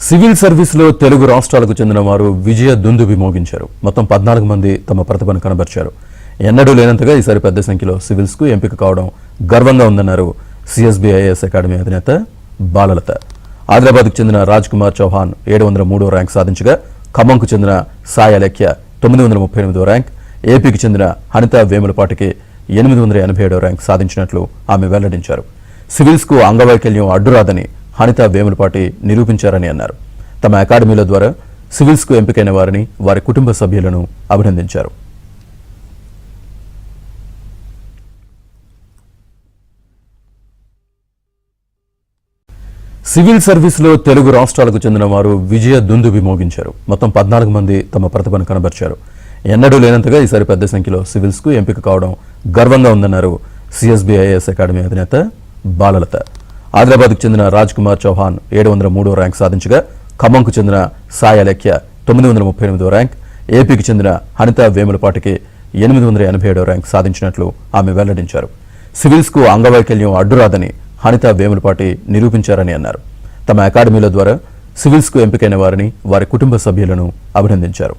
Civil సర్వీస్లో తెలుగు రాష్ట్రాలకు చెందిన వారు విజయ దుందుబి మోగించారు. మొత్తం 14 మంది తమ ప్రతిభను కనబర్చారు. ఎన్నడూ లేనంతగా ఈసారి పెద్ద సంఖ్యలో సివిల్స్కు ఎంపిక కావడం గర్వంగా ఉందన్నారు సిఎస్బి ఐఏఎస్ అకాడమీ అధినేత బాలలత. ఆదిలాబాద్కు చెందిన రాజ్ కుమార్ చౌహాన్ 703వ ర్యాంక్ సాధించగా, ఖమ్మంకు చెందిన సాయి అలేఖ్య 938వ ర్యాంక్, ఏపీకి చెందిన హనిత వేములపాటికి 887వ ర్యాంక్ సాధించినట్లు ఆమె వెల్లడించారు. సివిల్స్కు అంగవైకల్యం అడ్డురాదని హనిత వేములపాటి నిరూపించారని అన్నారు. తమ అకాడమీల ద్వారా సివిల్స్కు ఎంపికైన వారిని, వారి కుటుంబ సభ్యులను అభినందించారు. సివిల్ సర్వీస్లో తెలుగు రాష్ట్రాలకు చెందిన వారు విజయ దుందుబి మోగించారు. మొత్తం 14 మంది తమ ప్రతిభను కనబర్చారు. ఎన్నడూ లేనంతగా ఈసారి పెద్ద సంఖ్యలో సివిల్స్కు ఎంపిక కావడం గర్వంగా ఉందన్నారు సిఎస్బి ఐఏఎస్ అకాడమీ అధినేత బాలలత. ఆదిలాబాద్కు చెందిన రాజ్ కుమార్ చౌహాన్ 703వ ర్యాంక్ సాధించగా, ఖమ్మంకు చెందిన సాయి అలేఖ్య 938వ ర్యాంక్, ఏపీకి చెందిన హనిత వేములపాటికి 887వ ర్యాంక్ సాధించినట్లు ఆమె వెల్లడించారు. సివిల్స్కు అంగవైకల్యం అడ్డురాదని హనిత వేములపాటి నిరూపించారని అన్నారు. తమ అకాడమీల ద్వారా సివిల్స్కు ఎంపికైన వారిని, వారి కుటుంబ సభ్యులను అభినందించారు.